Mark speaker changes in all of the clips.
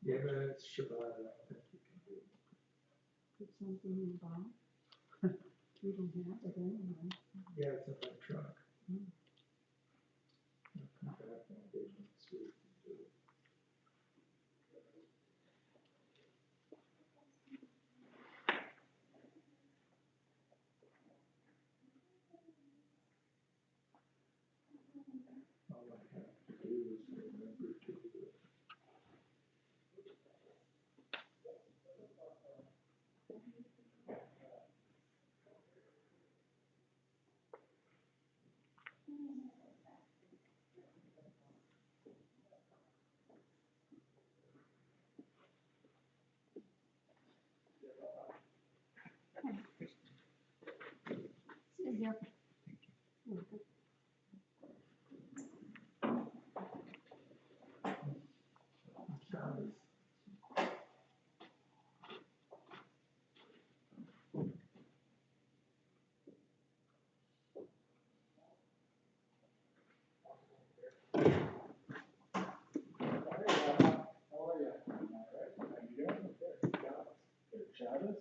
Speaker 1: Yeah, but it's Shabbat, I don't think you can do.
Speaker 2: Put something in the box. We don't have it anyway.
Speaker 1: Yeah, it's in my truck.
Speaker 2: Mm.
Speaker 1: I'll come back one day next week and do it. All I have to do is remember to do it.
Speaker 2: Yep.
Speaker 1: Shabbos.
Speaker 3: Shabbos?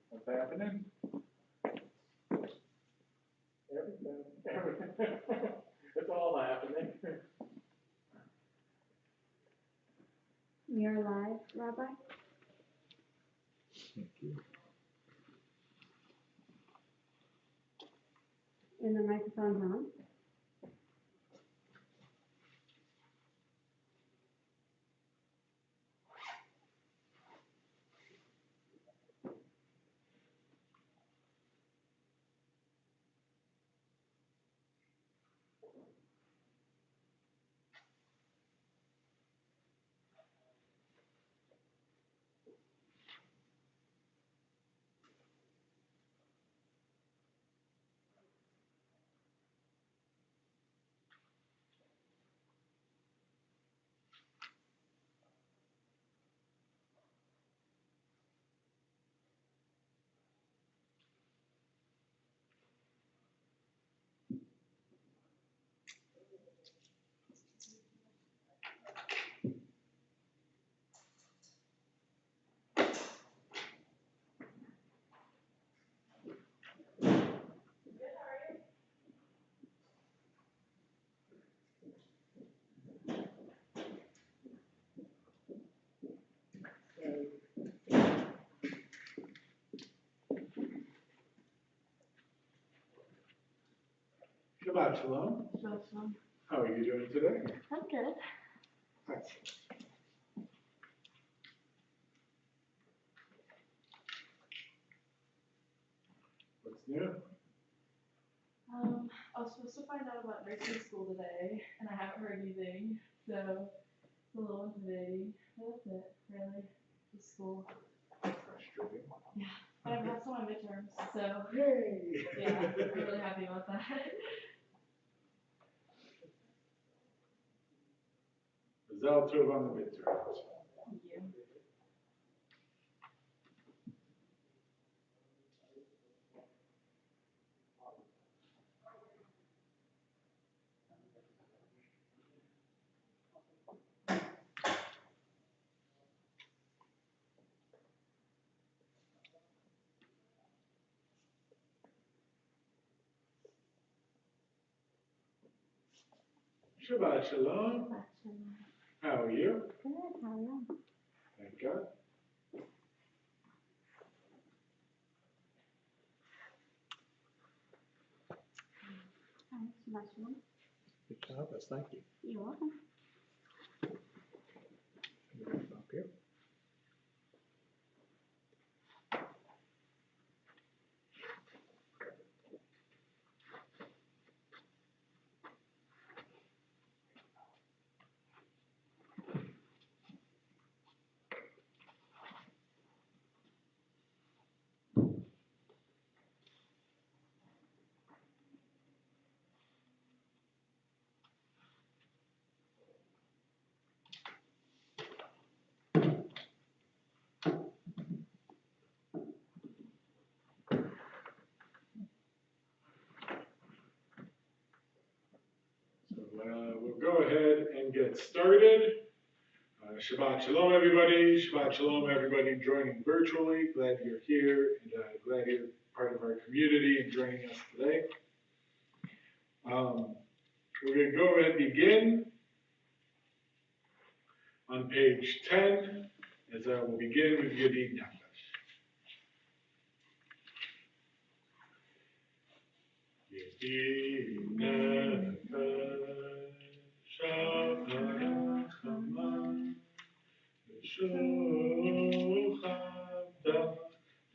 Speaker 3: What's happening? Everything. It's all happening.
Speaker 2: You're alive, Rabbi?
Speaker 1: Thank you.
Speaker 2: And the microphone's on?
Speaker 3: Shabbat shalom.
Speaker 2: Shalom.
Speaker 3: How are you doing today?
Speaker 2: I'm good.
Speaker 3: Excellent. What's new?
Speaker 4: I was supposed to find out about nursing school today, and I haven't heard anything, so it's a little intimidating. But that's it, really. Just school.
Speaker 3: Frustrating.
Speaker 4: But I've passed all my midterms, so
Speaker 3: Yay!
Speaker 4: yeah, I'm really happy about that.
Speaker 3: Mazel tov on the midterms.
Speaker 4: Thank you.
Speaker 3: Shabbat shalom. How are you?
Speaker 2: Good, how are you?
Speaker 3: Thank God.
Speaker 2: Hi, Shabbat shalom.
Speaker 1: Good Shabbos, thank you.
Speaker 2: You're welcome.
Speaker 1: Up here.
Speaker 3: get started. Shabbat Shalom, everybody. Shabbat Shalom, everybody joining virtually. Glad you're here and glad you're part of our community and joining us today. We're going to go ahead and begin on page 10, as I will begin with Yedid Nefesh. Yedid Nefesh, Shachachaman, Shochada,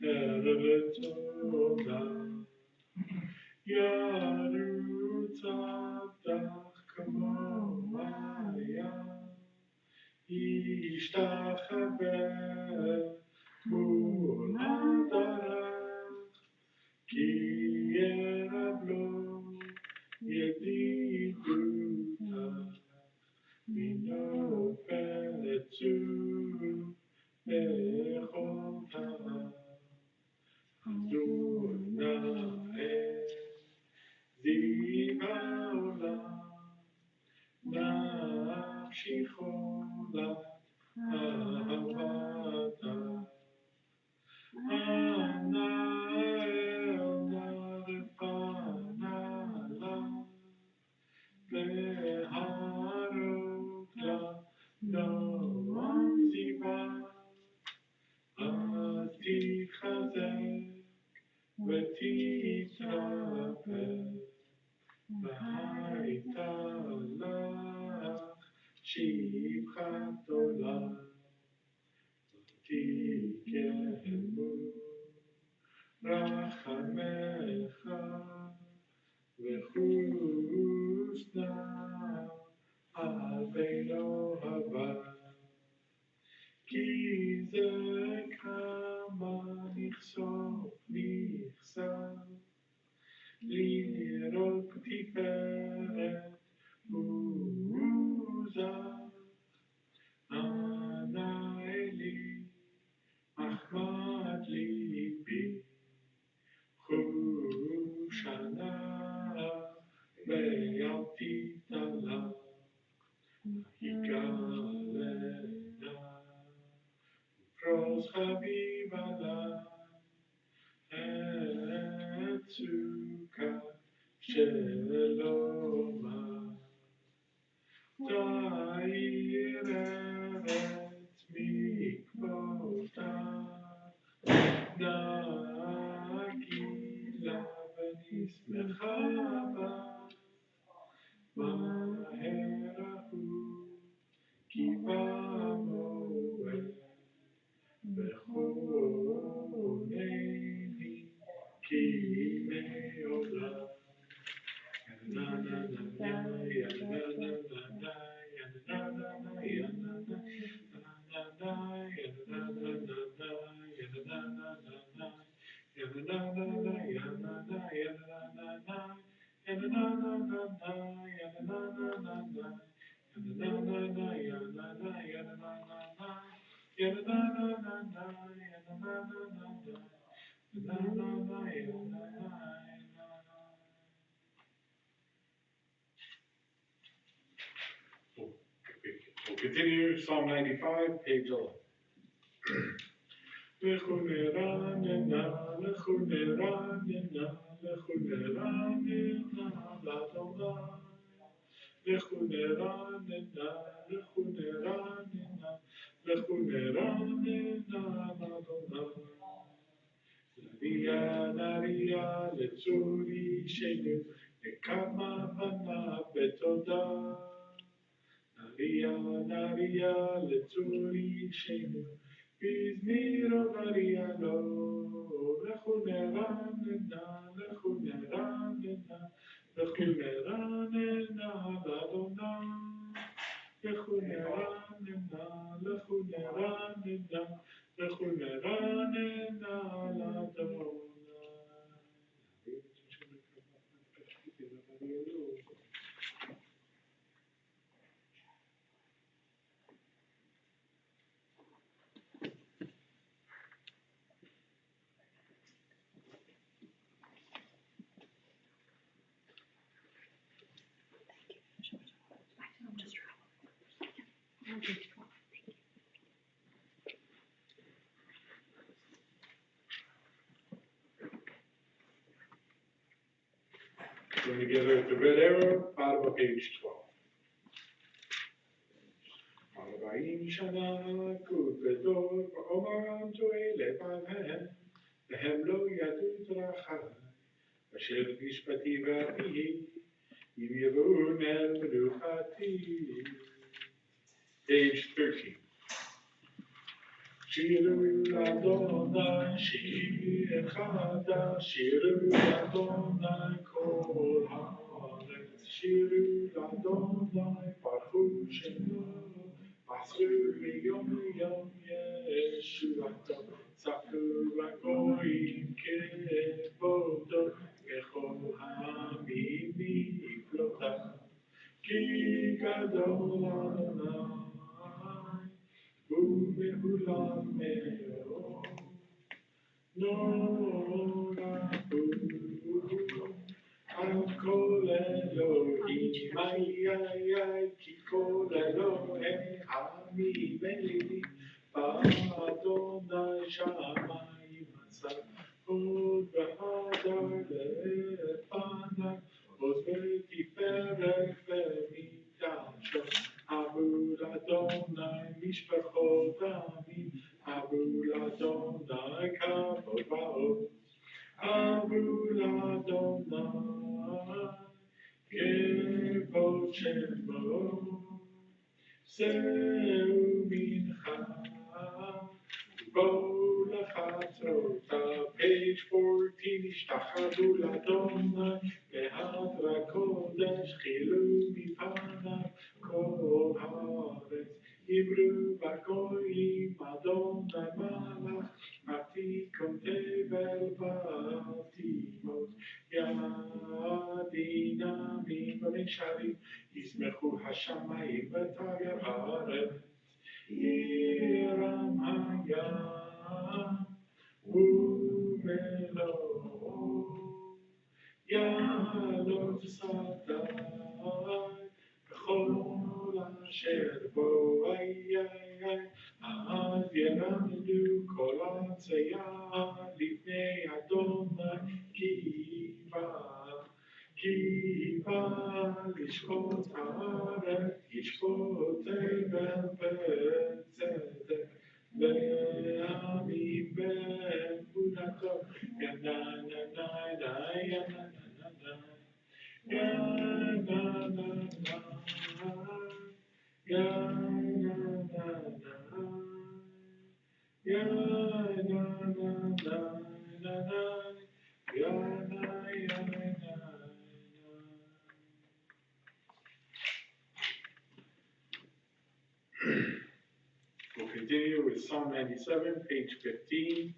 Speaker 3: Erev Todah, Yarut Avdach Kamo Hayam, Ishtachaveh Mul Hadarach, Ki Yerav Lo Yedidutach, Mino Petzu Bechotach, Adonai Ziv Haolam, Nafshi Cholat Ahavata, Ana Elna Refanala, Beharot La Noam Ziva, Az Tichazeh V'Titrapeh, V'Hayta Lach Shivchat Olam, V'Tikenu Rachamecha V'Chusna Aveino Haba, Ki Ze Kama Nichsof Nichsav, Lirot Tiferet Uzah, Ana Eli Ahmad Libi, Chushana Ve'alti Tala, Yigalena Pros Chavivala, Etzuka Sheloma, Ta'ireret Mikvotach, Nagila V'nismecha Bach, Ma'erahu Kiva Moed, V'choneni Ki Me'olam. We'll continue, Psalm 95, page 11. Lechuneranena, lechuneranena, lechuneranena, l'Adonai. Lechuneranena, lechuneranena, lechuneranena, l'Adonai. Naria, naria, letzuri shenu, lekama vana betodah. Naria, naria, letzuri shenu, bizmiro naria lo, lechuneranena, lechuneranena, lechuneranena, l'Adonai. Lechuneranena, lechuneranena, lechuneranena, l'Adonai.
Speaker 2: page 12.
Speaker 3: Join together at the red arrow, bottom of page 12. 40 שנה גדול ואומרם טועה לבבם והם לא ידעו דרכיי אשר משפטי ואביי אם יבואו אל מנוחתי. Page 13. שירו לאדוני שיר חדש, שירו לאדוני כל הארץ, שירו לאדוני ברכו שמו, מסרו מיום ליום ישועתו, צפו הגויים כבודו, וכל העמים נפלאותיו, כי גדול אדוני ומהולל מאוד, נורא הוא על כל אלוהים, איי, כי כל אלוהי עמי באדוני שמיים עשה, עוד והדר לפניו, עוד ותפארת ומקדשו. עבור אדוני משפחות עמים, עבור אדוני כבוד ועוז, עבור אדוני כבוד שמו, שאו מנחה בואו לחצרותיו. Page 14. השתחוו לאדוני בהדרת קודש, חילו מפניו כל הארץ, אמרו בגויים אדוני מלך, עתיקון תבל ותימות, ידינמים במישרים, ישמחו השמיים ותגר הארץ, ירם הים ומלואו, יעלוז שדי בכל אשר בו, אז ירמדו כל הצייה לפני אדוני, כי בא לשפוט הארץ, ישפוט תבל בצדק, לעמים באמונתו, We'll continue with Psalm 97, page 15.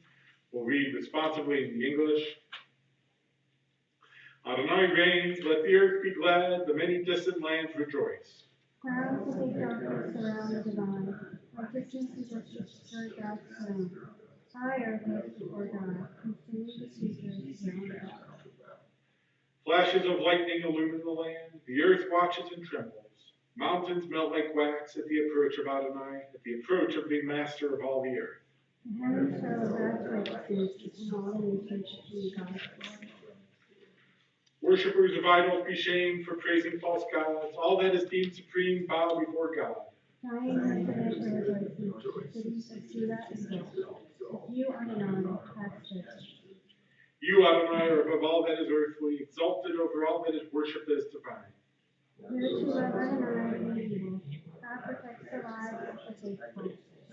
Speaker 3: We'll read responsibly in the English. Adonai reigns, let the earth be glad, the many distant lands rejoice.
Speaker 2: Clouds of darkness surround the divine, righteousness and justice stir God's throne. Fire goes before God, consuming the speakers round about.
Speaker 3: Flashes of lightning illumine the land, the earth watches and trembles. Mountains melt like wax at the approach of Adonai, at the approach of the master of all the earth.
Speaker 2: The heavens show God's righteousness, and all the nations see God's glory.
Speaker 3: Worshippers of idols be shamed for praising false gods. All that is deemed supreme bow before God.
Speaker 2: Dying and the cities of Judah and Gilgal. But you, Adonai, have judged.
Speaker 3: You, Adonai, are above all that is earthly, exalted over all that is worshipped as divine.
Speaker 2: Those who love Adonai and the evil, God protects the lives of the faithful,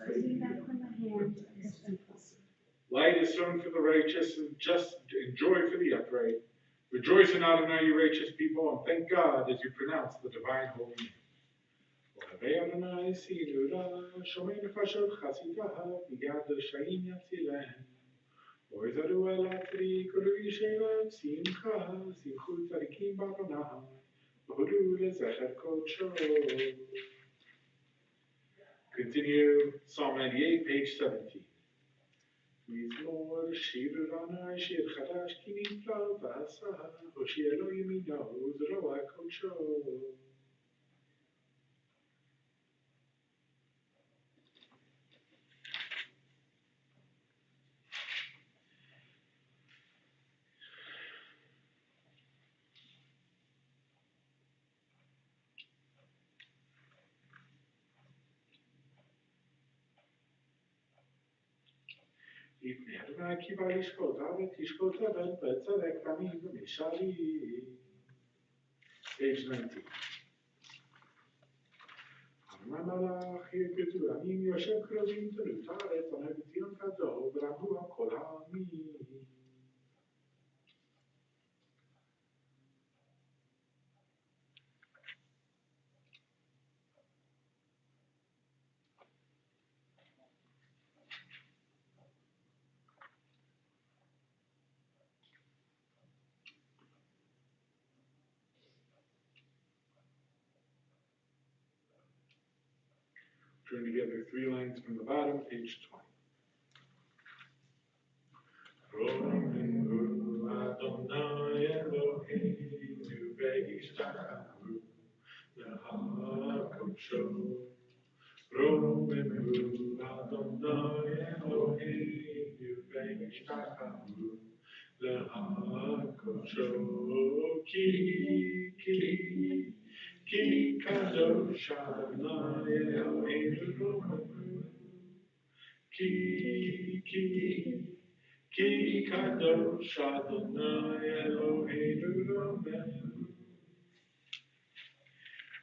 Speaker 2: saving them from the hands of the sinful.
Speaker 3: Light is sown for the righteous, and joy for the upright. Rejoice in Adonai, you righteous people, and thank God as you pronounce the divine holy name. Adonai sinura, shomer nefashot chasitav, yad rishayim yatzilem. Oizaru elatri, kolu yishevet, simcha, simchu tzadikim b'Adonai, v'hodu lezecher kodsho. Continue Psalm 98, page 17. מזמור שיר אדוני שיר חדש כי נפלא ועשה הושיע לו ימינו זרוע קודשו. לפני אדוני כי בא לשפוט הארץ, ישפוט לבן בצדק תמים ומשרים. Page 19. המלאך יקצו עמים יושב קרובים תלות הארץ, עונה בציון כזו ורגוע כל העמים. Join together 3 lines from the bottom, page 20. Romenu Adonai Eloheinu ve'ishtachachu lehakodsho. Romenu Adonai Eloheinu ve'ishtachachu lehakodsho. Ki kadosh Adonai Eloheinu Romenu. Ki kadosh Adonai Eloheinu Romenu.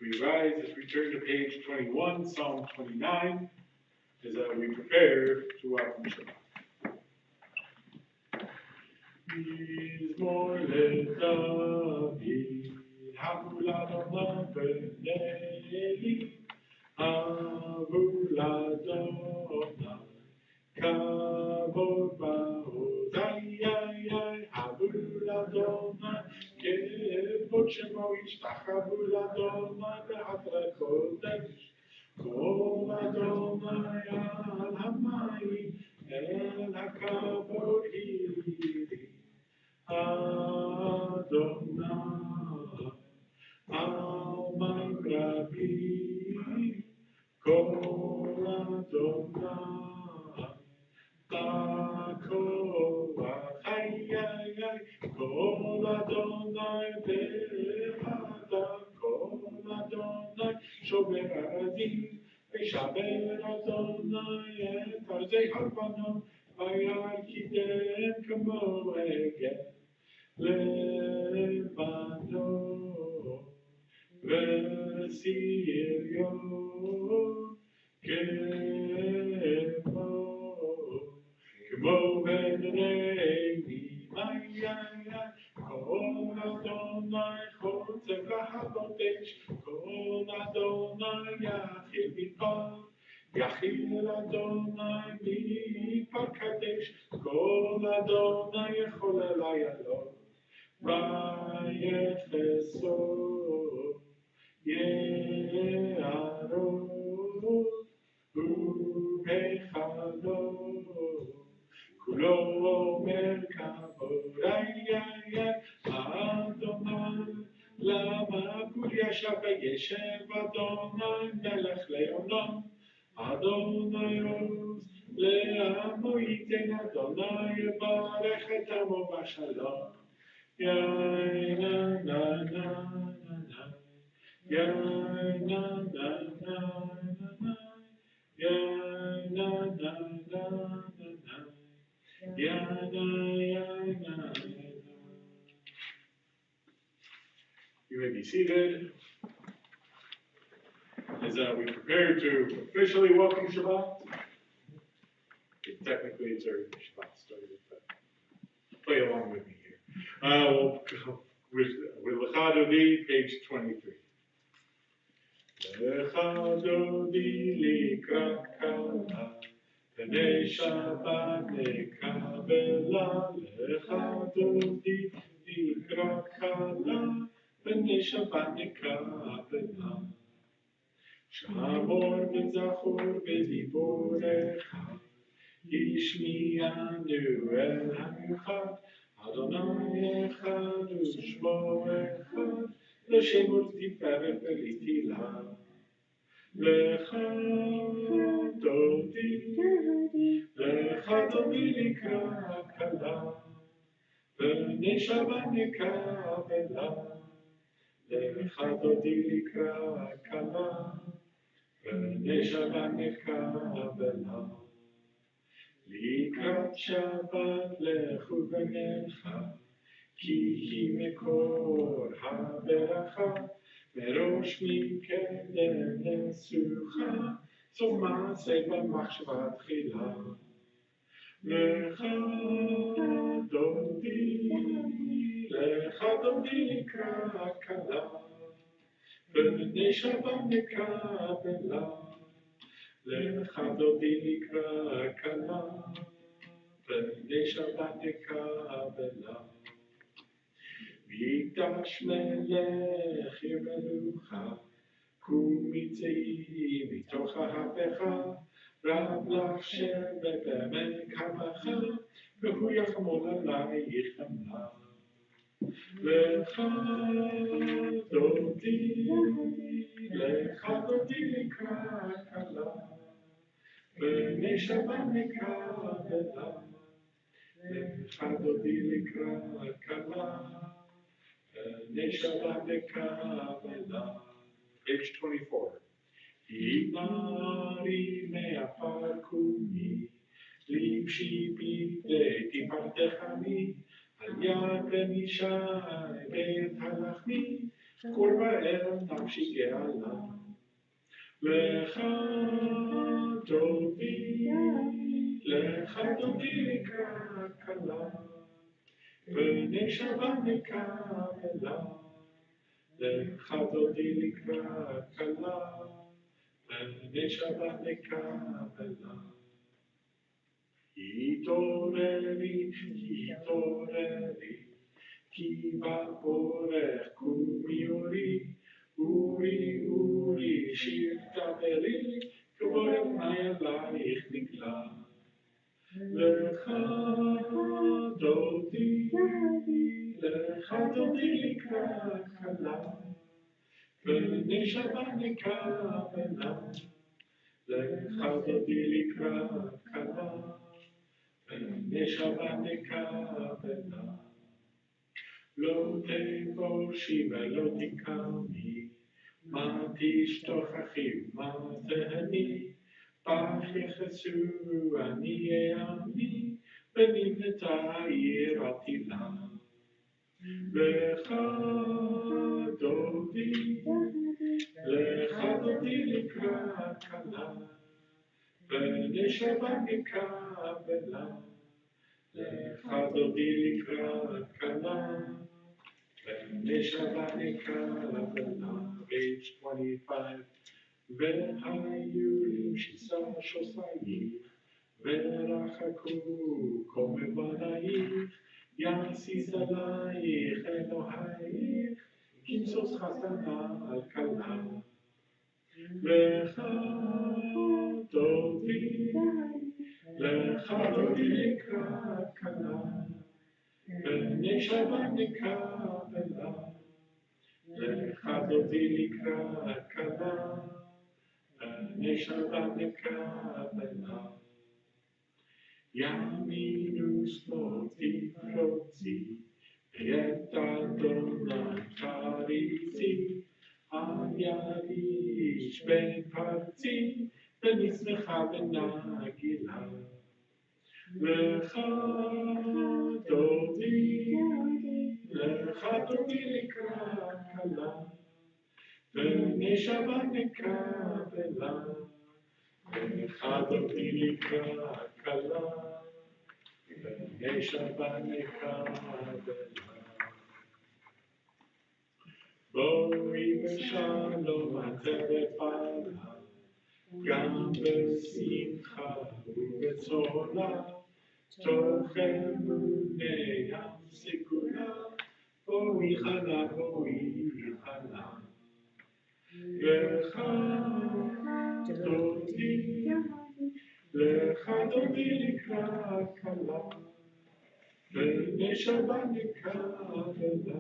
Speaker 3: We rise as we turn to page 21, Psalm 29, as we prepare to welcome Shabbat. Mizmor leDavid, Havul Adonai b'nei, Havul Adonai, Kavod ba'od, Havul Adonai, Kevod shemo yishtachavu l'Adonai b'hadrat kodesh, Kol Adonai al hamayim, el hakavod hiri, Adonai al magrabim, Kol Adonai Kol Adonai be'adam, Kol Adonai shomer arazim, v'shaber Adonai et arzei harbanon, v'yarkidem kamo egel lebanon, v'siryon כמו בנרני מאיה, כל אדוני חוצב להבות אש, כל אדוני יחיל מפר, יחיל אדוני מפר קדש, כל אדוני יכול אלי אלוה, ויחסו יערות ובחלום. כולו אומר כבוד, אדוני, למה כול ישב וישב, אדוני מלך לעולם, אדוני עוז לעמו ייתן, אדוני יברך את עמו בשלום. יא נה נה נה נה, יא נה נה נה נה, יא נה נה נה נה. You may be seated as we prepare to officially welcome Shabbat. Technically, it's already Shabbat started, but play along with me here. We'll go with Lecha Dodi, page 23. Lecha Dodi likrat kala, B'nei Shabbat nekabela, Lecha Dodi likrat kala, B'nei Shabbat nekabela. Shamor v'zachor v'diborecha, Yishmi'anu el hamichad, Adonai echad u'shmo echad, L'shemo tiferet v'litila. Lecha Dodi likrat kala, B'nei Shabbat nekabela. Lecha Dodi likrat kala, B'nei Shabbat nekabela. לקראת שבת לכו ונלכה, כי היא מקור הברכה, מראש מקדם לסוכה, סוף מעשה במחשבה תחילה. לך דודי לקראת כלה, בני שבת נקבלה. לך דודי לקראת כלה, בני שבת נקבלה. מקדש מלך עיר מלוכה, קומי צאי מתוך ההפכה, רב לך שבעמק הבכה, והוא יחמול עלייך חמלה. לך דודי לקראת כלה, בני שבת נקבלה. לך דודי לקראת כלה, בני שבת נקבלה. Page 24. Ignari me aparcumi, libshi pite tipartechami, al yad benishai bet halachmi, korba el nafshi geala. Lecha dodi likrat kala, bnei shabbat nekabela. Lecha dodi likrat kala, בני שבת נקבלה. התעוררי, כי באורך קומי אורי, שיר תברי, כבוד אדוני עלייך נגלה. לך דודי לקראת כלה, בני שבת נקבלה. לך דודי לקראת כלה, בני שבת נקבלה. לא תבושי ולא תקמי, מה תשתוכחי ומה תהני, פח יחסו עני, ונבנתה עיר עתילה. לך דודי לקראת כלה, בני שבת נקבלה. לך דודי לקראת כלה, בני שבת נקבלה. Page 25. והיו למשיסה שוסייך, ורחקו כל מבנייך, יעשיס עלייך אלוהיך, כמסוס חסנה על כלה. לך דודי לקראת כלה, בני שבת נקבלה. לך דודי לקראת כלה, בני שבת נקבלה. ימין ושמאל תפרוצי, ואת אדוני תריצי, על יד איש בן פרצי, ונשמחה ונגילה. לך דודי לקראת כלה, בני שבת נקבלה. לך דודי לקראת כלה, בני שבת נקבלה. בואי בשלום עטרת בעלה, גם בשמחה ובצהלה, תוך אמוני סגולה, בואי חלה. לך דודי לקראת כלה, בני שבת נקבלה.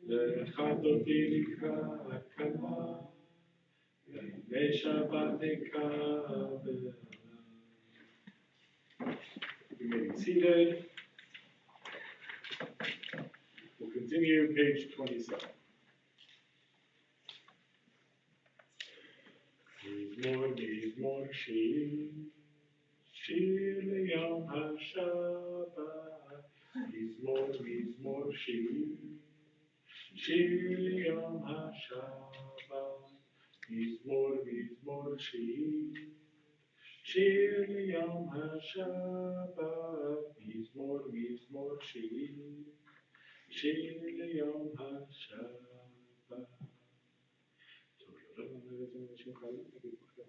Speaker 3: לך דודי לקראת כלה, בני שבת נקבלה. You may be seated. We'll continue page 27. מזמור שיר, Shir Yom HaShabbat, Mizmor, Mizmor Shir. Shir Yom HaShabbat, Mizmor, Mizmor Shir. Shir Yom HaShabbat, Mizmor, Mizmor Shir. Shir Yom HaShabbat. טוב, לא למד את זה אנשים חייבים להגיד בכלל.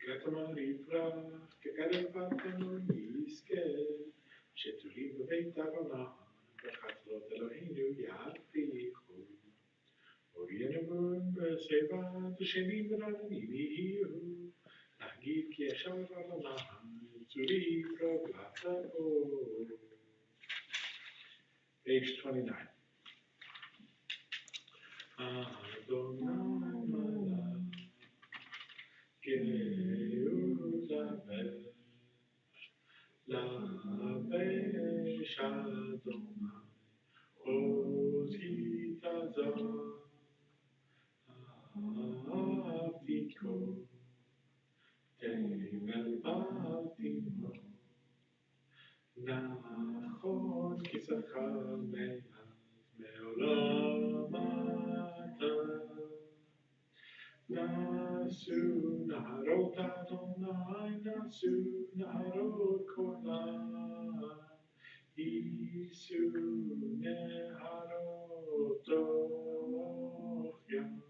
Speaker 3: כתמר יברח, כערב פתנו יזכה, שתולים בבית אדוני, וחצרות אלוהינו יבטיחו. אוריינו בשיבה, ושנים ורבנים יהיו, להגיד כי ישר אדוני, צורי רגלתו. Page 29. אדוני מלך, גאות לבש אדוני, עוז יתעזר, אהבתי כה, תבל בל תמרוד, נכון כי זכר מאז מעולם אתה. נעשו נהרות אדוני, נעשו נהרות קורלם, ייסעו נהרות תוך ים.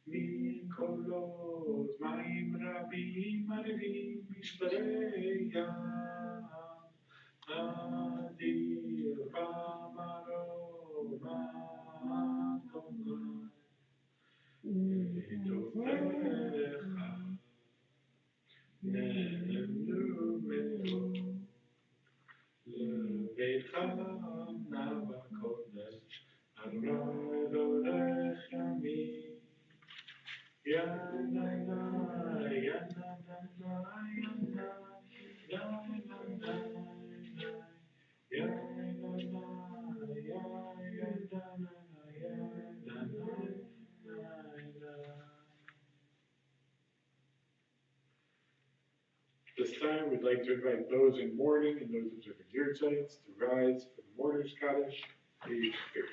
Speaker 3: מקולות מים רבים ערבים משברי ים, אדיר במרום אדוני. לדוברך נאמנו מאוד, לביתך נע בקודש, על רעי דורך ימין. יא נה נה, יא נה נה נה, יא נה, יא נה נה נה, יא נה נה, יא נה נה, יא נה נה. This time, we'd like to invite those in mourning and those observing yurtzites to rise for the mourner's Kaddish, page 30.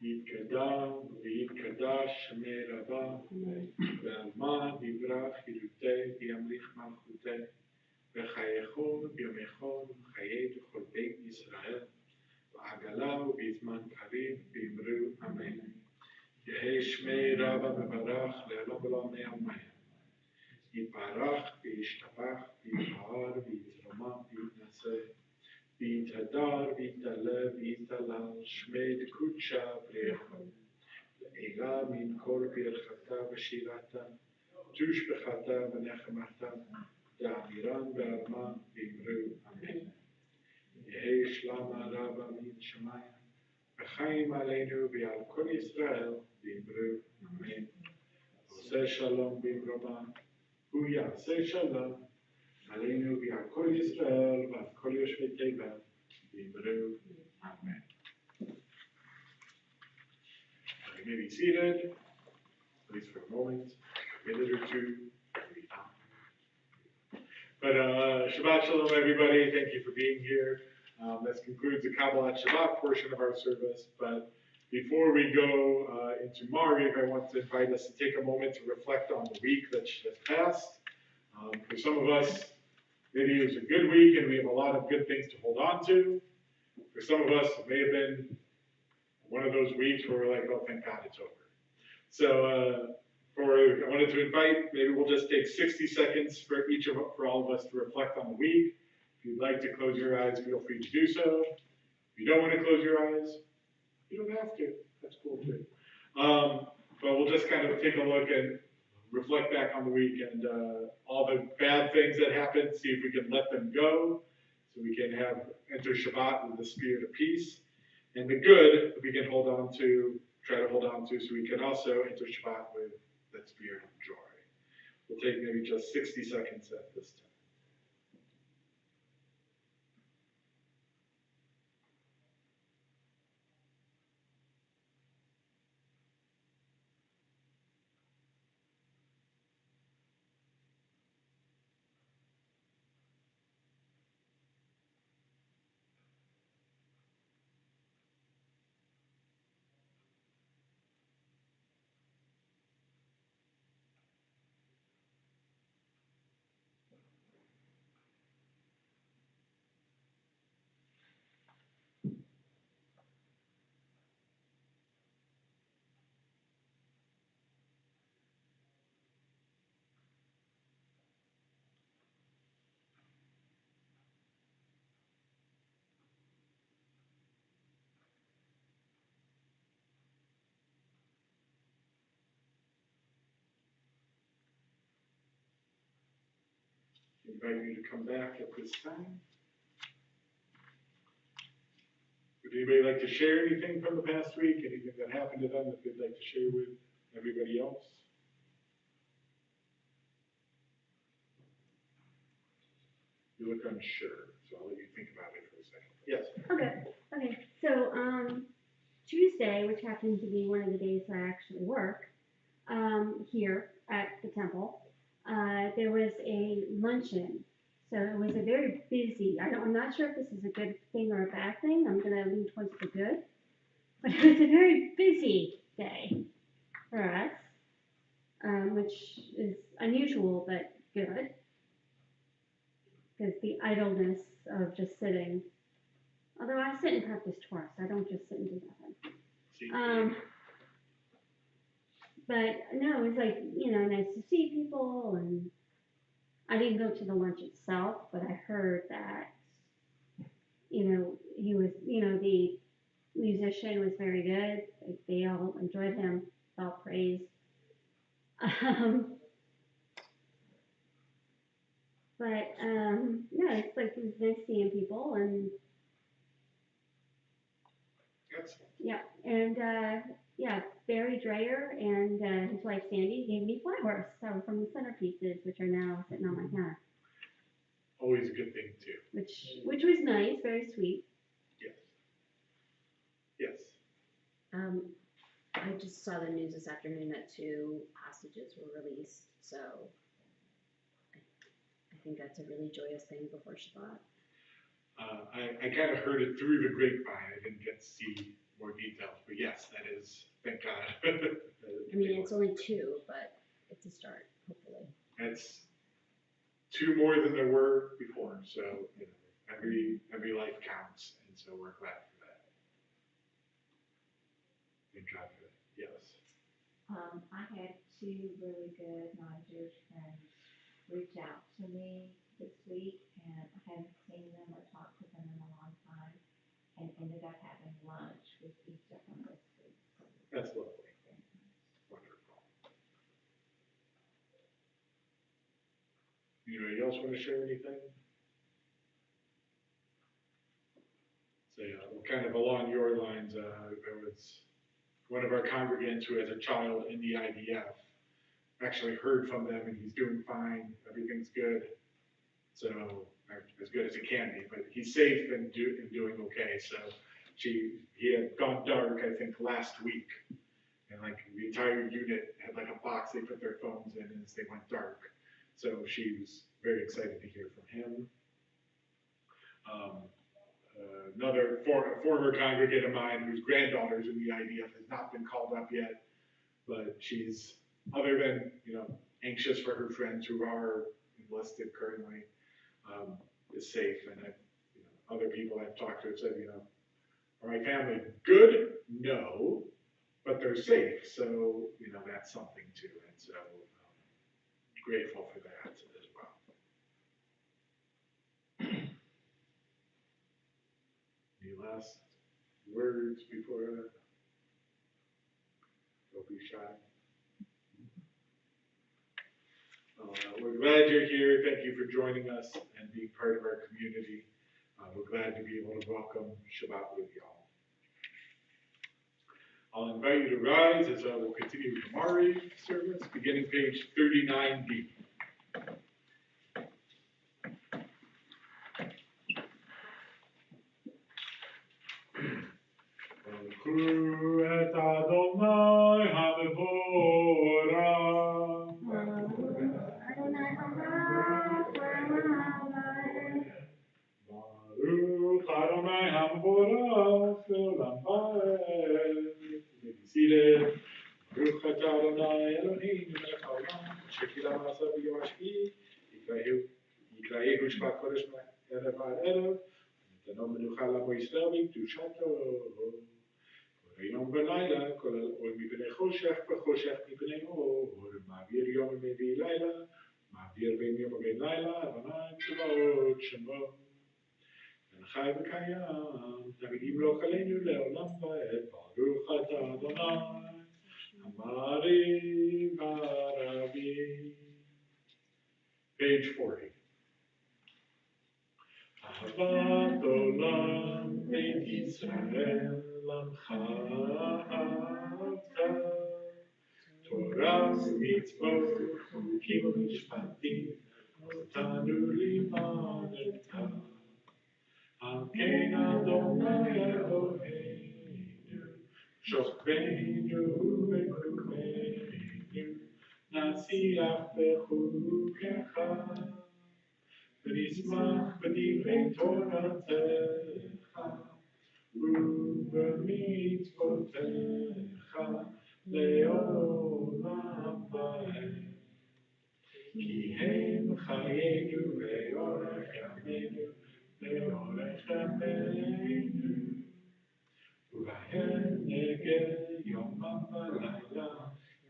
Speaker 3: יתקדם ויתקדש שמי רבה, ואלמן יברח ילותי וימליך מלכותי, וחייכון ביומכון וחיי בכל בית ישראל, בעגלה ובזמן קריב באמרו אמן. יהי שמי רבה מברך לעולם ולעולמי אמן. יתברך וישתבח ויתפאר ויתרומם ויתנשא, ויתהדר ויתעלה ויתעלל, שמי דקודשא בריחו, לעילה מן כל ברכתה ושירתה, תושבחתה ונחמתה, דאמירן וארמן באמרו אמן. יהי שלמה רבה מן שמיים, וחיים עלינו ועל כל ישראל באמרו אמן. עושה שלום במרומן, הוא יעשה שלום עלינו ועל כל ישראל ועל כל יושבי תיבה באמרו אמן. You may be seated, at least for a moment, a minute or two. But Shabbat Shalom, everybody. Thank you for being here. This concludes the Kabbalat Shabbat portion of our service. But before we go into Mariv, I want to invite us to take a moment to reflect on the week that has passed. For some of us, maybe it was a good week and we have a lot of good things to hold on to. For some of us, it may have been one of those weeks where we're like, oh, thank God it's over. So I wanted to invite, maybe we'll just take 60 seconds for all of us to reflect on the week. If you'd like to close your eyes, feel free to do so. If you don't want to close your eyes, You don't have to, that's cool too. But we'll just kind of take a look and reflect back on the week and all the bad things that happened, see if we can let them go, so we can enter Shabbat with the spirit of peace, and the good we can hold on to, try to hold on to, so we can also enter Shabbat with that spirit of joy. We'll take maybe just 60 seconds at this time. Invite you to come back at this time. Would anybody like to share anything from the past week? Anything that happened to them that they'd like to share with everybody else? You look unsure, so I'll let you think about it for a second. Yes?
Speaker 2: Okay, so, Tuesday, which happened to be one of the days I actually work, here at the temple, there was a luncheon. So it was a very busy, I'm not sure if this is a good thing or a bad thing. I'm gonna lean towards the good. But it was a very busy day for us, which is unusual but good. Because the idleness of just sitting, although I sit and practice Torah, so I don't just sit and do nothing. But no, it was like, nice to see people, and I didn't go to the lunch itself, but I heard that, he was, the musician was very good. Like, they all enjoyed him, all praised. But, yeah, it's like, it was nice seeing people, and yeah, and, Barry Dreyer and his wife Sandy gave me flowers from the centerpieces, which are now sitting on my counter.
Speaker 3: Always a good thing too.
Speaker 2: Which was nice, very sweet.
Speaker 3: Yes. Yes.
Speaker 5: I just saw the news this afternoon that 2 hostages were released, so I think that's a really joyous thing before Shabbat.
Speaker 3: I kind of heard it through the grapevine. I didn't get to see more details, but yes, that is, thank God.
Speaker 5: I mean, it's only 2, but it's a start, hopefully.
Speaker 3: It's 2 more than there were before, so every life counts, and so we're glad for that. Thank God for that. Yes.
Speaker 6: I had 2 really good non-Jewish friends reach out to me this week, and I hadn't seen them or talked to them in a long time, and ended up having lunch with each of them this week. So
Speaker 3: that's lovely. Wonderful. Anybody else want to share anything? So kind of along your lines, there was one of our congregants who has a child in the IDF, actually heard from them, and he's doing fine, everything's good. So, as good as it can be, but he's safe and doing okay. So he had gone dark, I think, last week, and like the entire unit had like a box they put their phones in as they went dark. So she was very excited to hear from him. Another former congregant of mine whose granddaughter's in the IDF has not been called up yet, but she's, other than, anxious for her friends who are enlisted currently, is safe. And other people I've talked to have said, are my family good? No, but they're safe. So, that's something too. And so grateful for that as well. Any last words before Kushai. We're glad you're here. Thank you for joining us and being part of our community. We're glad to be able to welcome Shabbat with y'all. I'll invite you to rise as we'll continue with the Mari service, beginning page 39b. Baruch et Adonai HaMevorach. Baruch Adonai HaMevorach le'olam va'ed. Be seated. Baruch atah Adonai Eloheinu melech haolam, asher kila ma'asav b'yom hashvi'i, יקראהו שבת קודש מערב עד ערב, ונתנו מנוחה לעמו ישראל בקדושתו. כל היום ולילה, כל האור מפני חושך וחושך מפני אור, מעביר יום ומביא לילה, מעביר בין יום ובין לילה, אדוני צבאות שמו. וחי וקיים, תמיד ימלוך עלינו לעולם ועד, ברוך אתה אדוני, המעריב הרבים. Page 40. אהבת עולם בית ישראל עמך אהבת, תורה ומצוות חוקים ומשפטים אותנו לימדת. על כן אדוני אלוהינו שוכבנו וקומנו נשיח בחוקיך ונשמח בדברי תורתך ובמצוותיך לעולם ועד. כי הם חיינו ואורך ימינו ואורך ימינו, ובהם נגד יומם ולילה,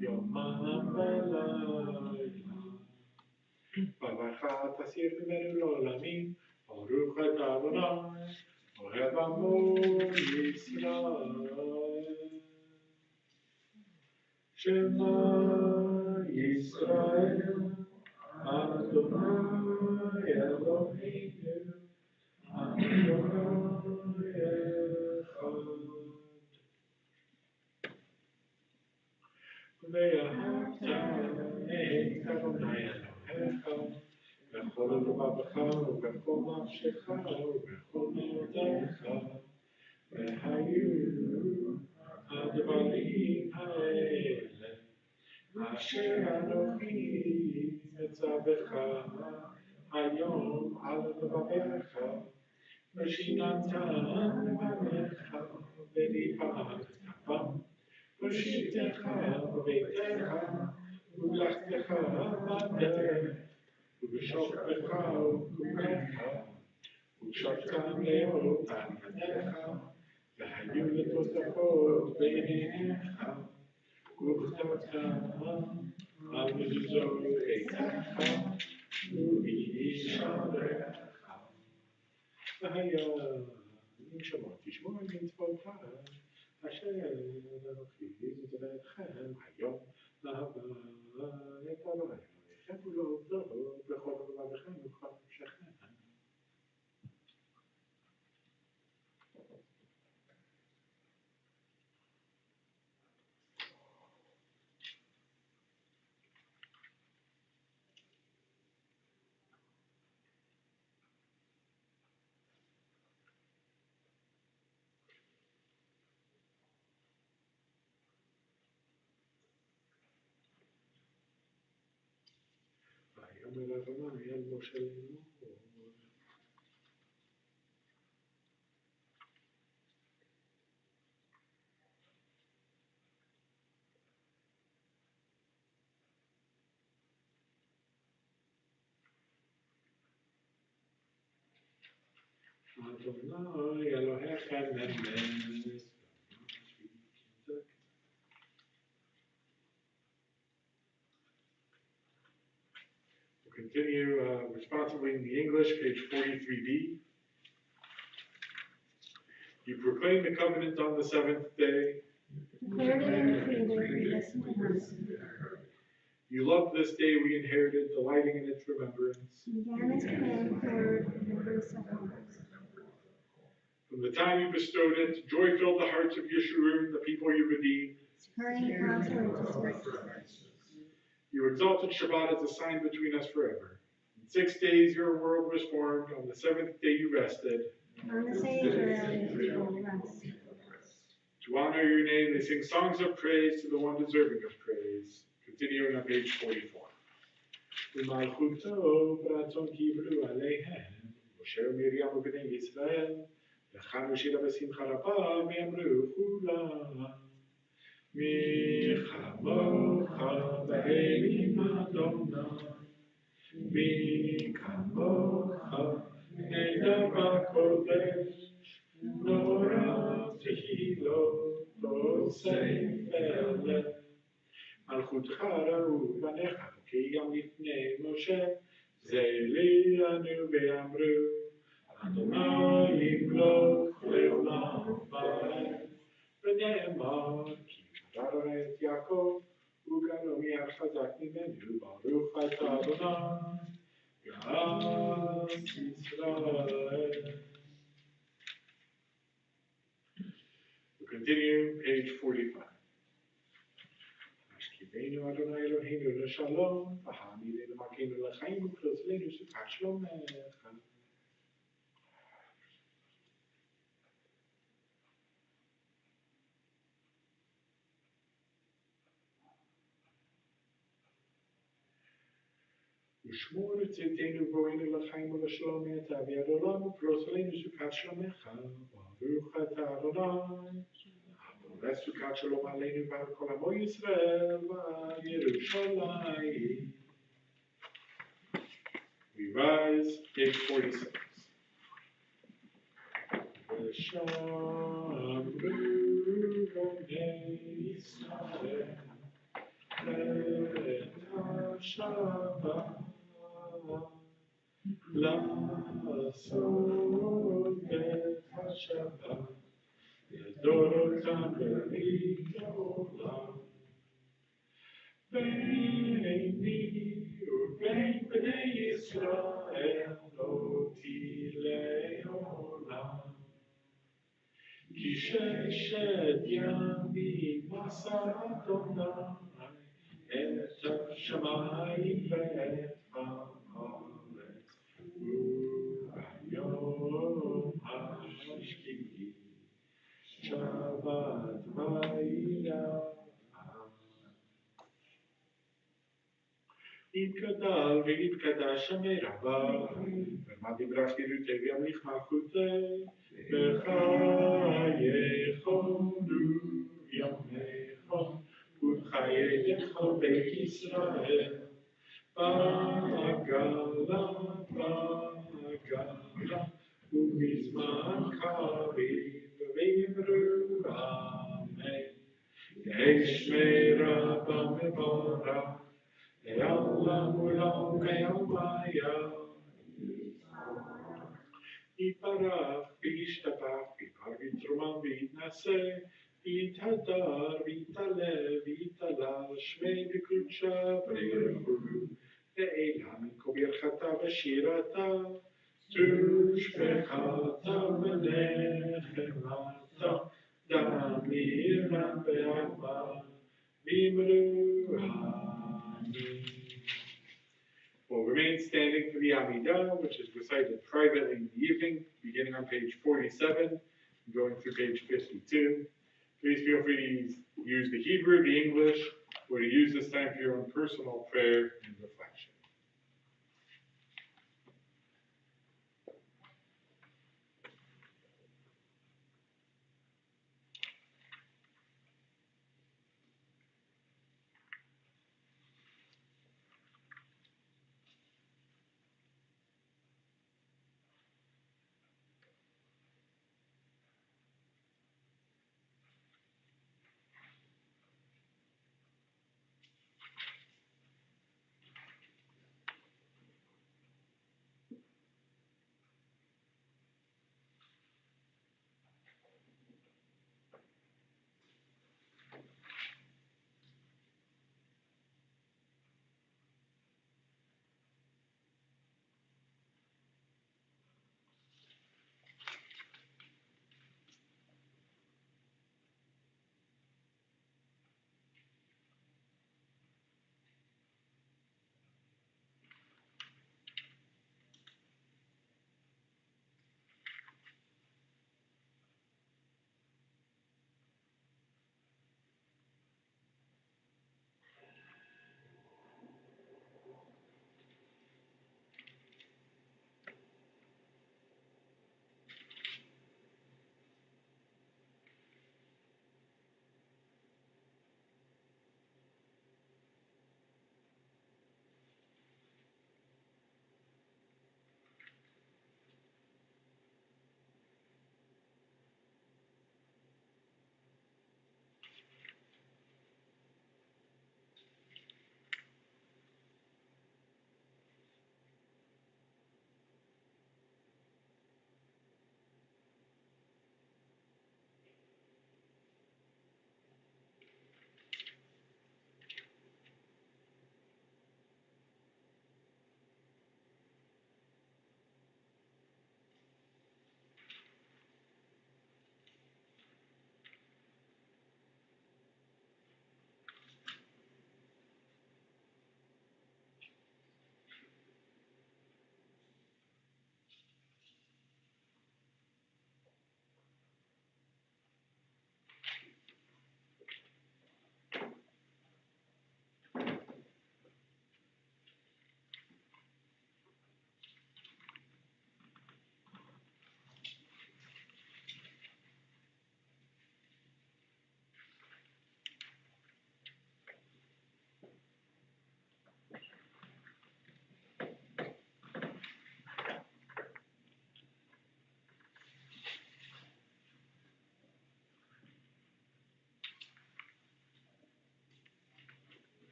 Speaker 3: יומם ולילה. ברכה תסיר ממנו לעולמים, ברוך אתה אדוני, אוהב עמו ישראל. שמע ישראל, אדוני אלוהינו, אדוני אחד. ואהבת את אדוני אלוהיך בכל לבבך ובכל נפשך ובכל מאודך, והיו הדברים האלה אשר אנוכי מצווך היום על לבבך, ושיננתם לבניך ודיברת בם, בשבתך בביתך ובלכתך בדרך ובשוכבך ובקומך, ושבתם לאותם ידיך, והיו לתוספות בעיניך, וכתבתם על מזוזות ביתך ובשעריך. והיה אם שמות תשמור על מצוותיך אשר אנוכי מצווכם היום להבא את אדוני אלוהיכם ולעובדו בכל לבבכם ובכל נפשכם. ויאמר אדוני אל משה לאמור. אדוני אלוהיכם נמס. We'll continue responsibly in the English, page 43b. You proclaim the covenant on the seventh day.
Speaker 2: Declared it and decreed it, we listen to him.
Speaker 3: You loved this day we inherited, delighting in its remembrance.
Speaker 2: Began his command for the sufferings.
Speaker 3: From the time you bestowed it, joy filled the hearts of Yeshurun, the people you redeemed.
Speaker 2: Securing the cause of righteousness.
Speaker 3: You exalted Shabbat as a sign between us forever. In 6 days your world was formed, on the 7th day you rested.
Speaker 2: On the sanctuary, people rest.
Speaker 3: To honor your name, they sing songs of praise to the one deserving of praise. Continuing on page 44. Umalchuto pratzon kibru aleihem, Moshe Miriam ubnei Yisrael, Lechanu shira b'simcha rabba, ve'amru chulam. Mi chamocha b'elim Adonai, mi kamocha neder b'kodesh, nora tehilot osei ve'aleh. מלכותך ראו בניך, כי גם לפני משה, זה לינו ואמרו, אדוני ימלוך לעולם ועד, ונאמר, כי גרר את יעקב, וגרר מיד חזק ממנו, ברוך אתה אדוני, גאל ישראל. We continue, page 45. Ashkivenu Adonai Eloheinu l'shalom, v'hamidenu Malkeinu l'chaim, u'klozlenu sukat shlomecha. U'shmor tzidkenu v'oinu l'chaim u'l'shalom yatav yad olam, u'klozlenu sukat shlomecha, baruch ata Adonai. Sukat shalom aleinu ועל כל עמו ישראל ועל ירושלים. We rise, page 46. ושמרו בני ישראל את השבת לעשות את השבת לדורותם ברית עולם. ביני ובין בני ישראל לא תהיה לעולם. כי ששת ימים עשה אדוני את השמיים ואת הארץ, וביום השביעי שבת ואילך. יתגדל ויתקדש שמי רבה, ומה דיברה חירותי וימליך מלכותי, וחייכנו ימיכם, ולחייך בית ישראל, בגלה, ובזמן קריב, ואמרו אמן. יהי שמי רבה מבורך, לעולם ולעולם כיומיה. יתברך וישתבח, ויפר ויתרומם ויתנשא, ויתהדר ויתעלה ויתהלל, שמי בקודשה ברכו, לעילה מכל ברכתה ושירתה, תושבחתה ונחמתה, דמירם בעלמא, ואמרו We'll remain standing for the Amidah, which is recited privately in the evening, beginning on page 47 and going through page 52. Please feel free to use the Hebrew, the English, or to use this time for your own personal prayer and reflection.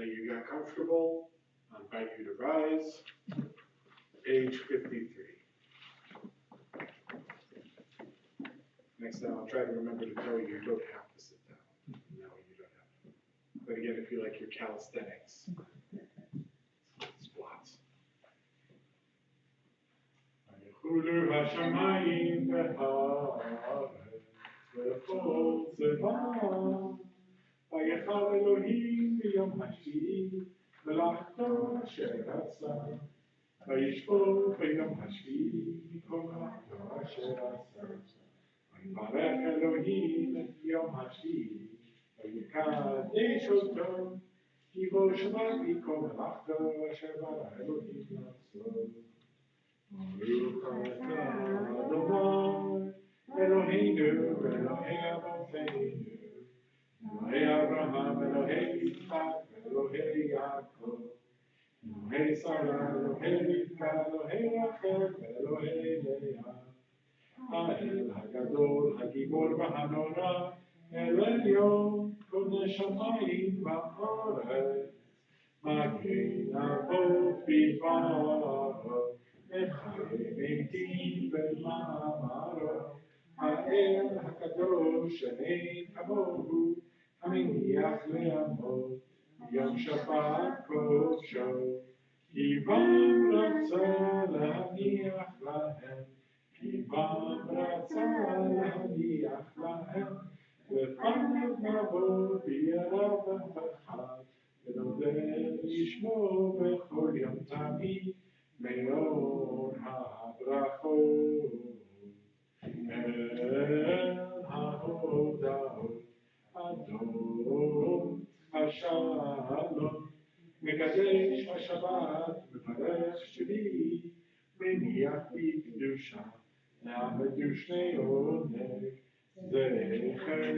Speaker 3: you got comfortable, I invite you to rise. Page 53. Next time I'll try to remember to tell you you don't have to sit down. No, you don't have to. But again, if you like your calisthenics, squats. ויחולו השמיים והארץ ולכל צבאם. ויחל אלוהים ביום השביעי מלאכתו אשר עשה. וישפוט ביום השביעי מכל מלאכתו אשר עשה. ויברך אלוהים את יום השביעי ויקדש אותו. כי בו שבת מכל מלאכתו אשר ברא אלוהים לעשות. ברוך אתה אדוני אלוהינו אלוהי אבותינו אלוהי אברהם אלוהי יצחק אלוהי יעקב אלוהי שרה אלוהי רבקה אלוהי רחל ואלוהי לאה האל הגדול הגיבור והנורא אל עליון קונה שמיים וארץ מגן אבות בדברו וחי מתים במאמרו האל הקדוש שאין כמוהו המניח לעמו יום שבת קודשו כי בם רצה להניח להם כי בם רצה להניח להם לפניו נבוא ביראה ופחד ונודה לשמו בכל יום תמיד מאור הברכות אל ההודעות אדון השלום מקדש השבת מברך שביעי מניח בקדושה נעמדו שני עונג זכר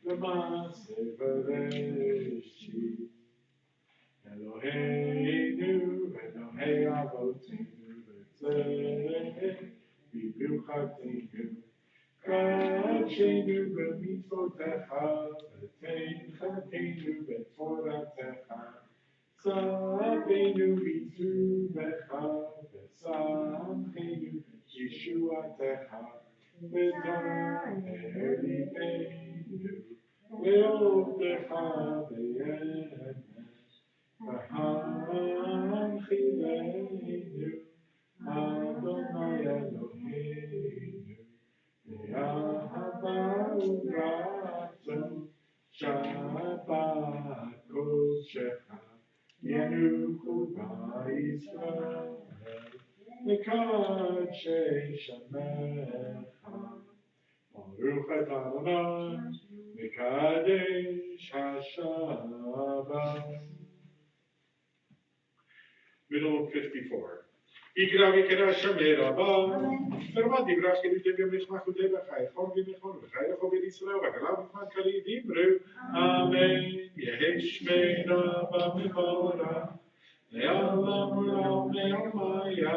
Speaker 3: למעשה בראשית אלוהינו אלוהי אבותינו בצדק בברכתנו קדשנו במצוותיך ותן חטאנו בתורתך צווינו בטובך ושמחנו בישועתך ותאר ליבנו לעובדך באמת והנחילנו אדוני אלוהינו באהבה וברצון שבת קודשך ינוחו בישראל מקדשי שמך ברוך אתה אדוני מקדש השבת. Middle of 54. יקרא ויקרא שמר הבא, ורמת דברך כדיתם יום נחמכותי וחייכון ונכון וחייכו בית ישראל וגלה ותמן קרי דברו אמן יהי שמר הבא מבורך לעולם ולעולם לעלמיה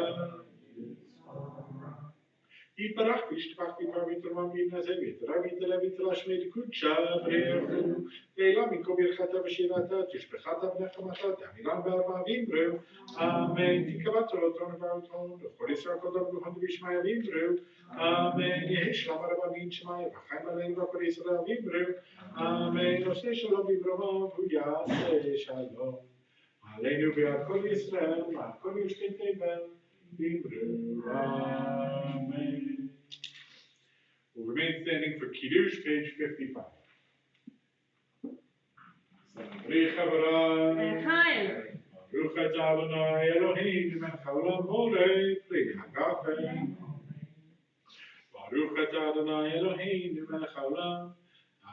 Speaker 3: יתברך וישתבח ויתברך ויתרומם ויתנשא ויתרא ויתעלה ויתעלה שמי לקודשה ברכו לעילה מכל ברכתה ושירתה תשבחתה ונחמתה תעמילם בארבע ואמרו אמן תקבע תורתו ובעלתו וכל ישראל כל דבר בכל וישמעיה ואמרו אמן יהי שלום הרבה וינשמעיה וחיים עלינו וכל ישראל ואמרו אמן עושה שלום בברמה והוא יעשה שלום עלינו ועל כל ישראל ועל כל יושבי תבל ואמרו amen. We'll remain standing for Kiddush, page 55. Sabrich Avraham, Baruch Atah Adonai Eloheinu melech haolam borei pri hagafen. Baruch Atah Adonai Eloheinu melech haolam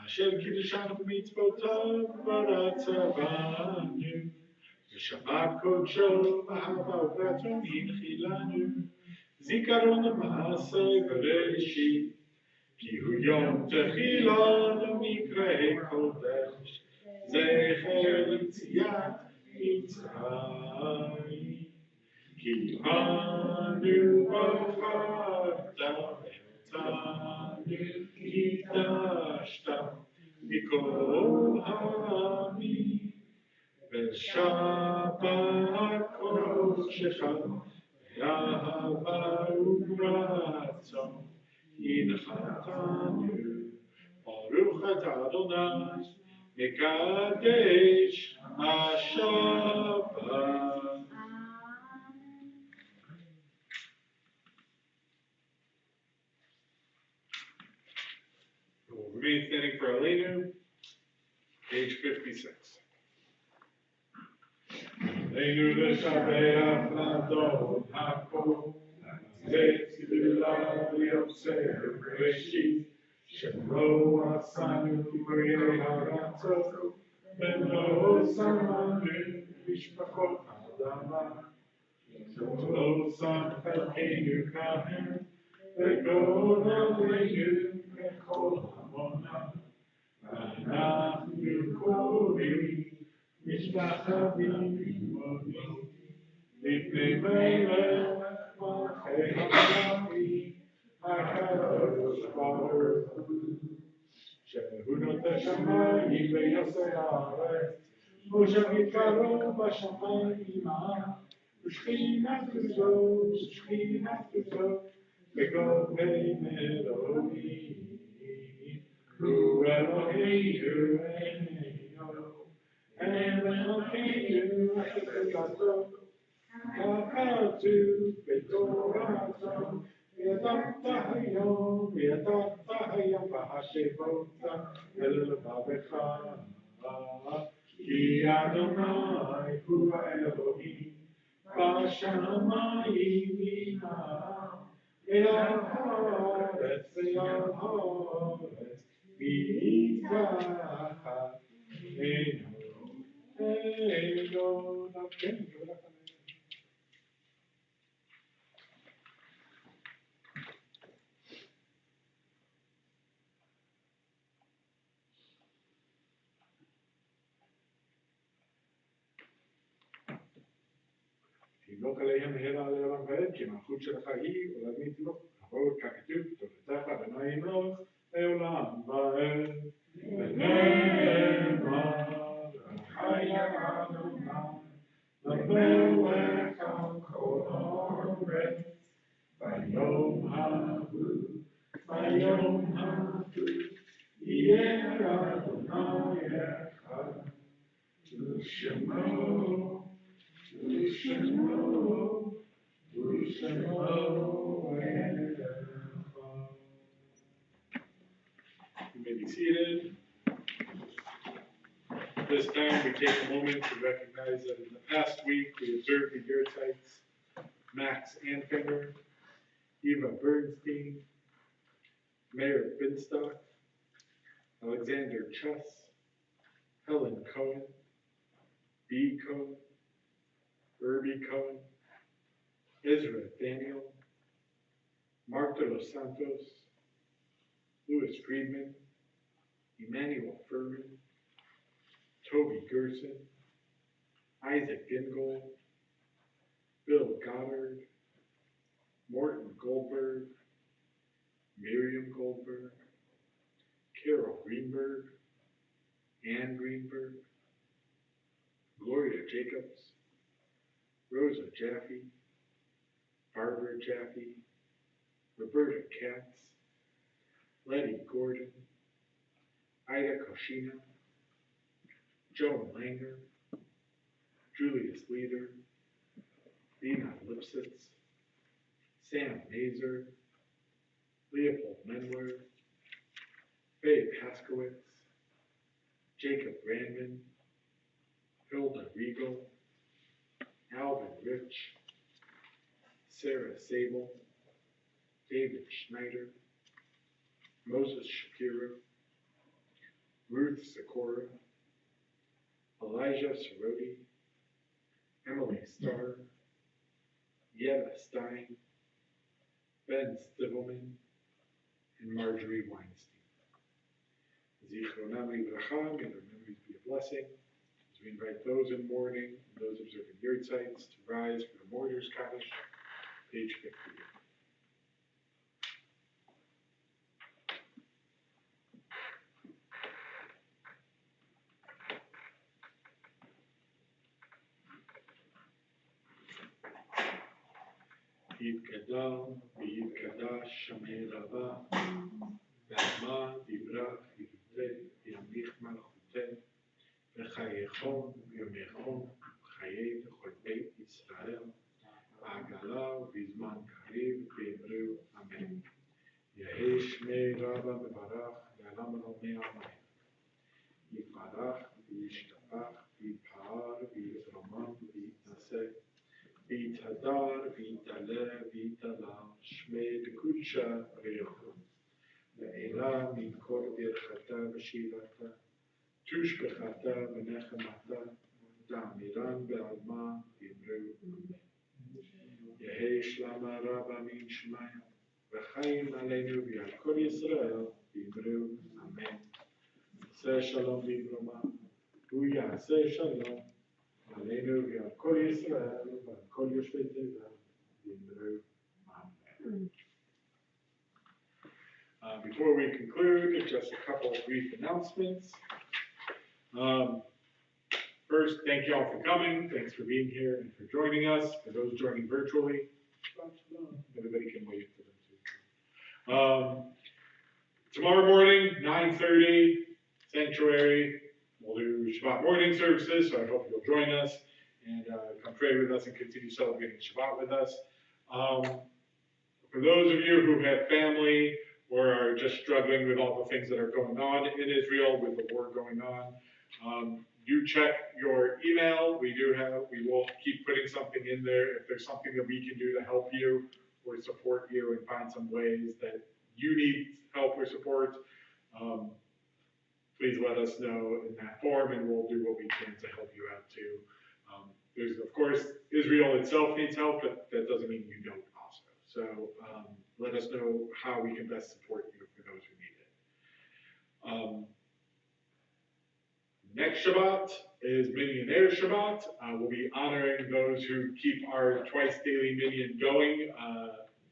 Speaker 3: asher kiddushanu b'mitzvotav v'ratzavanu v'shabbat kodsho b'ahava u'b'ratzon hinchilanu zikaron l'maaseh b'reshit כי הוא יום תחילה למקראי קודש, זכר ליציאת מצרים. כי אנו בחרת אותנו, קידשת מכל Hami, Veshabbat Koshecha, Yahava Uratzon, Yinchatanu, Baruch Atah Adonai, Mekadesh HaShabbat. We'll remain standing for Aleinu, page 56. Aleinu l'shabeach l'adon hakol, Zetzillah li'oseh b'reshit, shelo asanu b'rei haratzot, v'lo sanu mishpachot ha'adama, shelo sam chalkeinu kahen, v'gol aleinu kechol hamonah. אנחנו קוראים משפחת לימודי לפני מלך מלכי המלכים הקדוש ברוך הוא שהוא נוטה שמיים ויעשה הארץ מושבים קרוב בשמיים ושכינת קדושו בגובי אלוהים Hu Eloheinu Eloheinu Echad Kakatu B'Torato V'yadata hayom v'hashevota El Babecha Ki Adonai Hu Elohim B'Shamayim Imam Ve'al haaretz מתחת תמלוך עליהם מהרה לעולם ועד, כי מלכות שלך היא עולד מתמלוך, אבל ככתוב, תורתך אדוני ימלוך לעולם ועד. ונאמר, חיה אדוני, למלך על כל הארץ, ביום ההוא יהיה אדוני אחד, ושמו You may be seated. This time we take a moment to recognize that in the past week we observed the Yurtzites, Max Anfinger, Eva Bernstein, Mayor Binstock, Alexander Chuss, Helen Cohen, B. Cohen, Irby Cohen, Ezra Daniel, Marta Los Santos, Louis Friedman, Emmanuel Furman, Toby Gerson, Isaac Gingold, Bill Goddard, Morton Goldberg, Miriam Goldberg, Carol Greenberg, Ann Greenberg, Gloria Jacobs, Rosa Jaffe, Barbara Jaffe, Roberta Katz, Letty Gordon, Ida Koshina, Joan Langer, Julius Leader, Dina Lipsitz, Sam Mazer, Leopold Mendler, Faye Paskowitz, Jacob Brandman, Hilda Riegel, Alvin Rich, Sarah Sable, David Schneider, Moses Shapiro, Ruth Sikora, Elijah Soroti, Emily Starr, Yetta Stein, Ben Stivelman, and Marjorie Weinstein. Zichronam livracha, may their memories be a blessing. As we invite those in mourning and those observing Yurtzites to rise for the Mourners Kaddish, page 50. יתגדל ויתקדש שמי רבה, ועלמא יברך יבטא וימליך מלכותה, וחייכון וימיכון חיי לכל בית ישראל, בעגלה ובזמן קריב ואמרו אמן. יהי שמי רבה מברך לעולם עולמי אמן. יתברך וישתבח ויתפאר ויתרומם ויתנשא ויתהדר ויתעלה ויתעלה שמי דקודשא בריחו. לעילה מכל ברכתה ושירתה, תושבחתה ונחמתה, דאמירן בעלמא ואמרו אמן. יהי שלמה רבה מן שמיא, וחיים עלינו ועל כל ישראל ואמרו אמן. עשה שלום בברומה, הוא יעשה שלום עלינו ועל כל ישראל ועל כל יושבי תבל ואמרו amen. Before we conclude, just a couple of brief announcements. First, thank you all for coming. Thanks for being here and for joining us. For those joining virtually, everybody can wait for them to. Tomorrow morning, 9:30, Sanctuary. We'll do Shabbat morning services, so I hope you'll join us and come pray with us and continue celebrating Shabbat with us. For those of you who have family or are just struggling with all the things that are going on in Israel with the war going on, do check your email. We will keep putting something in there. If there's something that we can do to help you or support you and find some ways that you need help or support, please let us know in that form and we'll do what we can to help you out too. There's, of course, Israel itself needs help, but that doesn't mean you don't also. So let us know how we can best support you for those who need it. Next Shabbat is Minyaner Shabbat. We'll be honoring those who keep our twice daily minyan going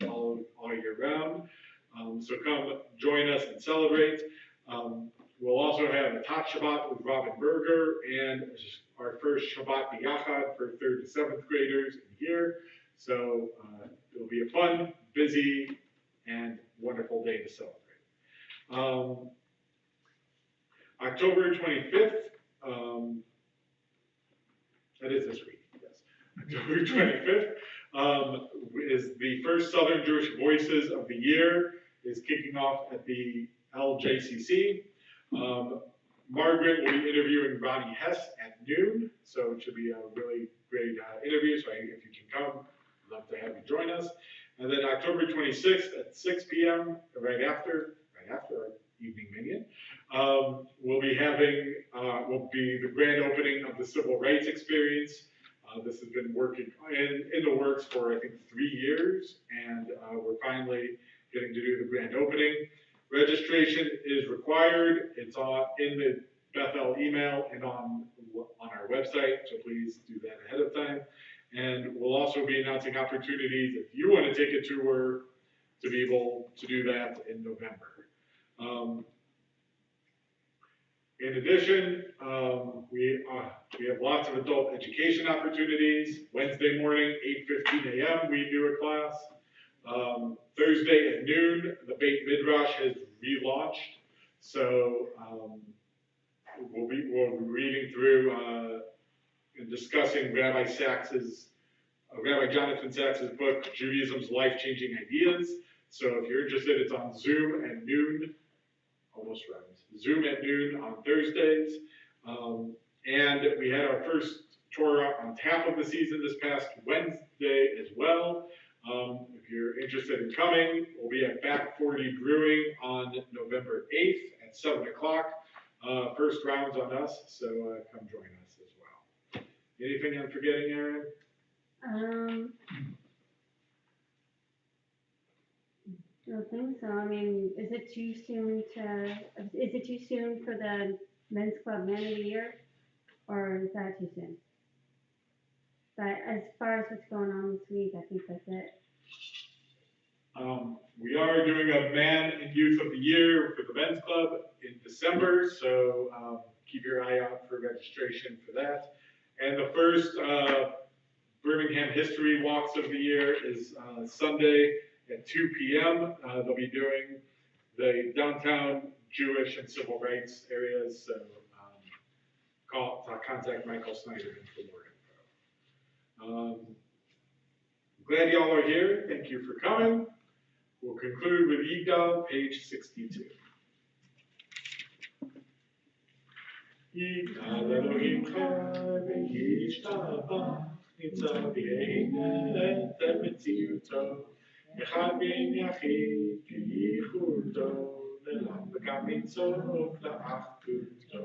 Speaker 3: all year round. So come join us and celebrate. We'll also have a Tat Shabbat with Robin Berger and our first Shabbat B'Yachad for 3rd to 7th graders in here. So it'll be a fun, busy, and wonderful day to celebrate. October 25th, that is this week, yes. October 25th is the first Southern Jewish Voices of the year, is kicking off at the LJCC. Margaret will be interviewing Ronnie Hess at noon, so it should be a really great interview, so if you can come, I'd love to have you join us. And then October 26th at 6 p.m., right after our evening minyan, will be the grand opening of the Civil Rights Experience. This has been working in the works for, I think, 3 years, and we're finally getting to do the grand opening. Registration is required. It's in the Bethel email and on our website, so please do that ahead of time. And we'll also be announcing opportunities if you want to take a tour to be able to do that in November. In addition, we have lots of adult education opportunities. Wednesday morning, 8:15 a.m., we do a class. Thursday at noon, the Beit Midrash has relaunched. So we'll be reading through and discussing Rabbi Jonathan Sachs's book, Judaism's Life-Changing Ideas. So if you're interested, it's on Zoom at noon, almost rhymes. Zoom at noon on Thursdays. And we had our first Torah on tap of the season this past Wednesday as well. If you're interested in coming, we'll be at Back 40 Brewing on November 8th at 7 o'clock. First round's on us, so come join us as well. Anything I'm forgetting, Aaron?
Speaker 2: I don't think so. I mean, is it too soon for the men's club man of the year? Or is that too soon? But as far as what's going on this week, I think that's it.
Speaker 3: We are doing a Man and Youth of the Year for the men's club in December, so keep your eye out for registration for that. And the first Birmingham History Walks of the Year is Sunday at 2 p.m. They'll be doing the downtown Jewish and civil rights areas, so contact Michael Snyder for more info. Glad y'all are here. Thank you for coming. We'll conclude with Yigdal, page 62. Yigdal Elohim chai v'yishtabach, nitzah v'yenet emetziuto, echad v'yein yachid k'yichudto, le'lam v'gam nitzov la'achduto,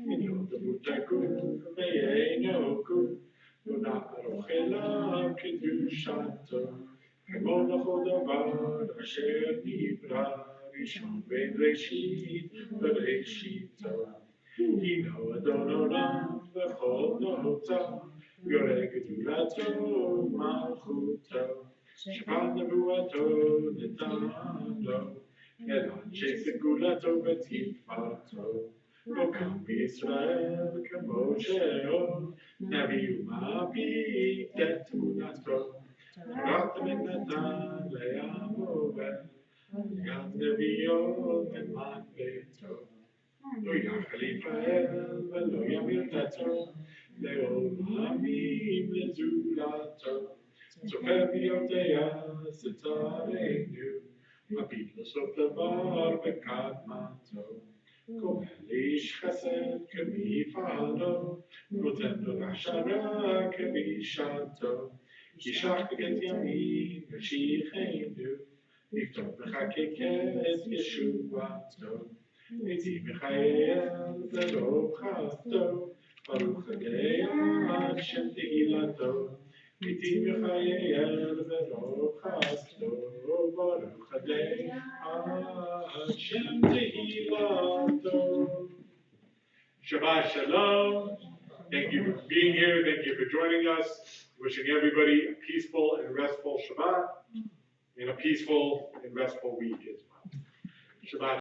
Speaker 3: in yodavu takud v'yeinoku, ונערוך אליו קדושתו, כמו לכל דבר אשר נברא ראשון בין ראשית וראשיתו. הינו אדון עולם וכל נוצר, יורה גדולתו ומלכותו, שפת נבואתו נתן לו, אל אנשי סגולתו ותפארתו. לא קם בישראל כמו שאול, נביא ומביט את תמונתו, קראתם את נתן לימובל, יד נביאו למען ביתו. לא יחליף האל ולא ימיר דתו, לעולמים לזולתו. צופה ויודע סתרנו, מביט לסוף דבר בקדמתו. כהן לאיש חסד כמפעלו, נותן לו בהשערה כבשעתו. ישלח בגט ימין ושיחנו, לכתוב בחקיקת ישועתו. היטיב מחייל ולא חסדו, ברוך הגאה עד שם תהילתו. היטיב מחייל ולא חסדו, ברוך הגאה עד שם תהילתו. Shabbat Shalom. Thank you for being here. Thank you for joining us. Wishing everybody a peaceful and restful Shabbat and a peaceful and restful week as well. Shabbat.